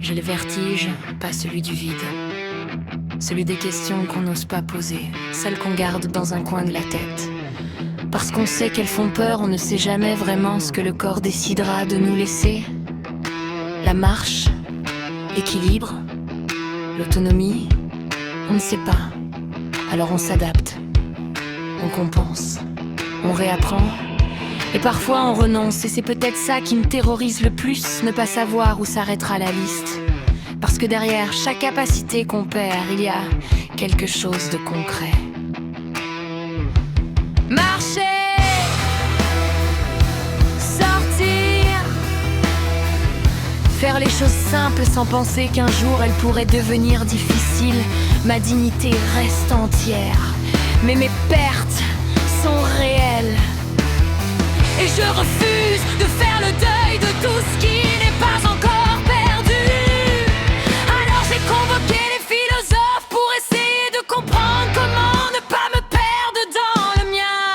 J'ai le vertige, pas celui du vide. Celui des questions qu'on n'ose pas poser, celles qu'on garde dans un coin de la tête. Parce qu'on sait qu'elles font peur, on ne sait jamais vraiment ce que le corps décidera de nous laisser. La marche, l'équilibre, l'autonomie, on ne sait pas. Alors on s'adapte, on compense, on réapprend. Et parfois on renonce, et c'est peut-être ça qui me terrorise le plus, ne pas savoir où s'arrêtera la liste. Parce que derrière chaque capacité qu'on perd, il y a quelque chose de concret. Marcher, sortir, faire les choses simples sans penser qu'un jour elles pourraient devenir difficiles. Ma dignité reste entière, mais mes pertes sont réelles. Et je refuse de faire le deuil de tout ce qui n'est pas encore perdu. Alors j'ai convoqué les philosophes pour essayer de comprendre comment ne pas me perdre dans le mien.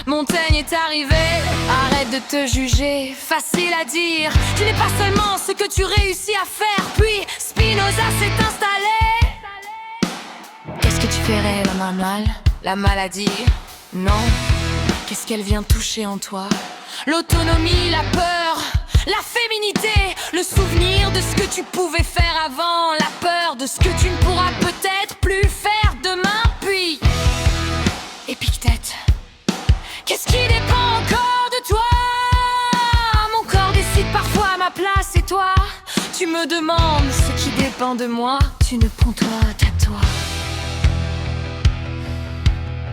Montaigne est arrivée, arrête de te juger, facile à dire. Tu n'es pas seulement ce que tu réussis à faire. Puis Spinoza s'est installé. Qu'est-ce que tu ferais, la mal, la maladie? Non. Qu'est-ce qu'elle vient toucher en toi? L'autonomie, la peur, la féminité, le souvenir de ce que tu pouvais faire avant, la peur de ce que tu ne pourras peut-être plus faire demain. Puis Épictète, qu'est-ce qui dépend encore de toi? Mon corps décide parfois à ma place, et toi, tu me demandes ce qui dépend de moi. Tu ne prends toi à toi.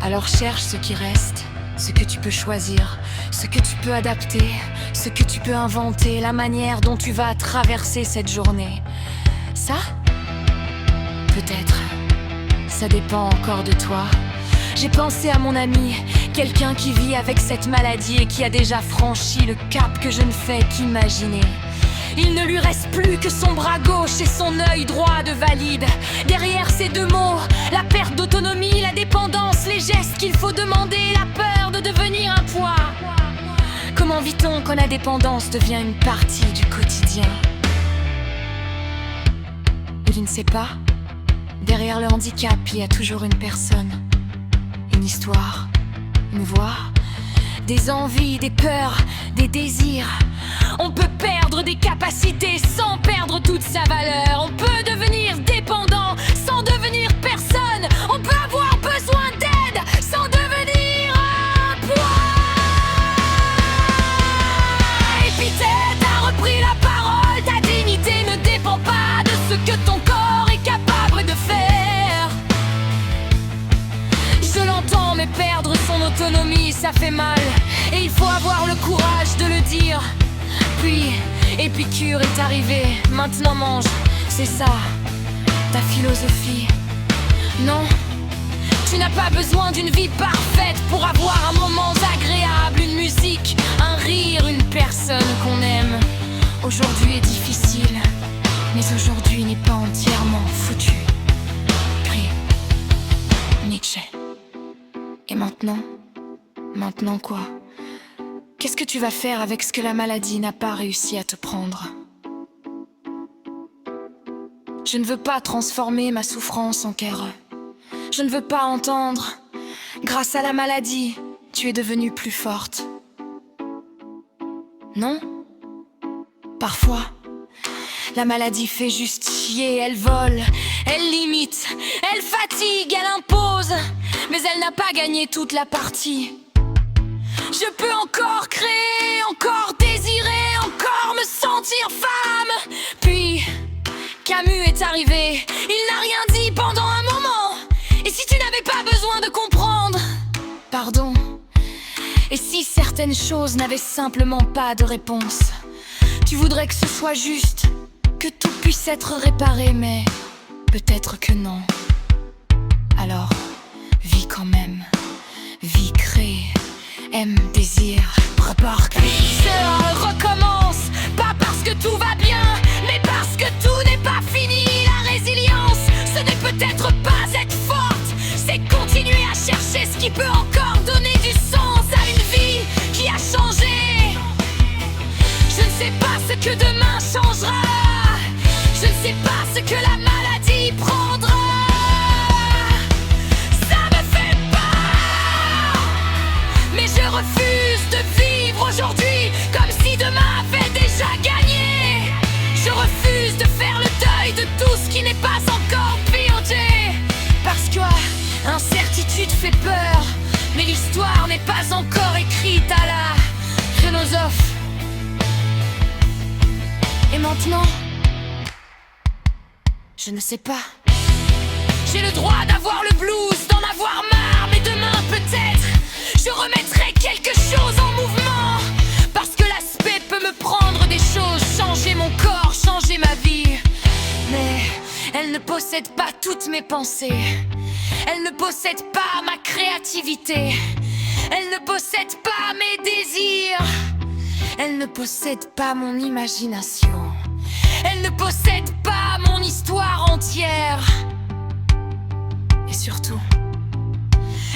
Alors cherche ce qui reste, ce que tu peux choisir, ce que tu peux adapter, ce que tu peux inventer, la manière dont tu vas traverser cette journée. Ça, peut-être, ça dépend encore de toi. J'ai pensé à mon ami, quelqu'un qui vit avec cette maladie et qui a déjà franchi le cap que je ne fais qu'imaginer. Il ne lui reste plus que son bras gauche et son œil droit de valide. Derrière ces deux mots, la perte d'autonomie, la dépendance, les gestes qu'il faut demander, la peur de devenir un poids. Comment vit-on quand la dépendance devient une partie du quotidien? Je ne sais pas. Derrière le handicap, il y a toujours une personne, une histoire, une voix, des envies, des peurs, des désirs. On peut perdre des capacités sans perdre toute sa valeur. On peut devenir dépendant sans devenir personne. On peut avoir besoin d'aide sans devenir un poids. Épictète a repris la parole. Ta dignité ne dépend pas de ce que ton corps est capable de faire. Je l'entends, mais perdre son autonomie, ça fait mal. Et il faut avoir le courage de le dire. Puis Épicure est arrivé, maintenant mange, c'est ça, ta philosophie. Non, tu n'as pas besoin d'une vie parfaite pour avoir un moment agréable, une musique, un rire, une personne qu'on aime. Aujourd'hui est difficile, mais aujourd'hui n'est pas entièrement foutu. Écrit Nietzsche. Et maintenant? Maintenant quoi? Qu'est-ce que tu vas faire avec ce que la maladie n'a pas réussi à te prendre? Je ne veux pas transformer ma souffrance en chair. Je ne veux pas entendre. Grâce à la maladie, tu es devenue plus forte. Non? Parfois, la maladie fait juste chier. Elle vole, elle limite, elle fatigue, elle impose. Mais elle n'a pas gagné toute la partie. Je peux encore créer, encore désirer, encore me sentir femme. Puis Camus est arrivé, il n'a rien dit pendant un moment. Et si tu n'avais pas besoin de comprendre? Pardon. Et si certaines choses n'avaient simplement pas de réponse? Tu voudrais que ce soit juste, que tout puisse être réparé, mais peut-être que non. Alors, vis quand même, vis, crée. Aime, désir, prépare, crie. Cela recommence, pas parce que tout va bien, mais parce que tout n'est pas fini. La résilience, ce n'est peut-être pas être forte, c'est continuer à chercher ce qui peut encore donner du sens à une vie qui a changé. sais pas ce que demain changera. Je ne sais pas ce que la maladie prendra. Ça me fait peur, mais je refuse de vivre aujourd'hui comme si demain avait déjà gagné. Je refuse de faire le deuil de tout ce qui n'est pas encore piloté. Parce que incertitude fait peur, mais l'histoire n'est pas encore écrite à la philosophe. Et maintenant, je ne sais pas. J'ai le droit d'avoir le blues, d'en avoir marre, mais demain peut-être je remettrai quelque chose en mouvement. Parce que l'aspect peut me prendre des choses, changer mon corps, changer ma vie. Mais elle ne possède pas toutes mes pensées. Elle ne possède pas ma créativité. Elle ne possède pas mes désirs. Elle ne possède pas mon imagination. Elle ne possède pas mon histoire entière. Et surtout,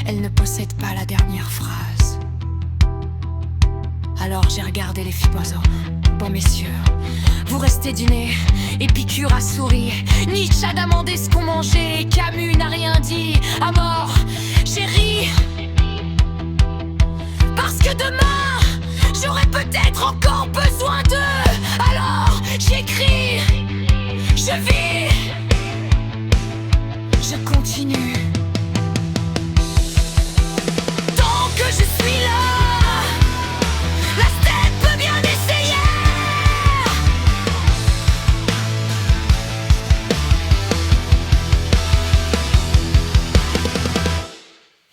elle ne possède pas la dernière phrase. Alors j'ai regardé les filles oiseaux. Bon messieurs, vous restez dîner. Épicure a souri. Nietzsche a demandé ce qu'on mangeait. Camus n'a rien dit. À mort, j'ai ri. Parce que demain, j'aurai peut-être encore besoin d'eux. Alors j'écris, je vis, je continue. Tant que je suis là, la tête peut bien essayer.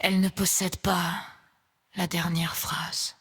Elle ne possède pas la dernière phrase.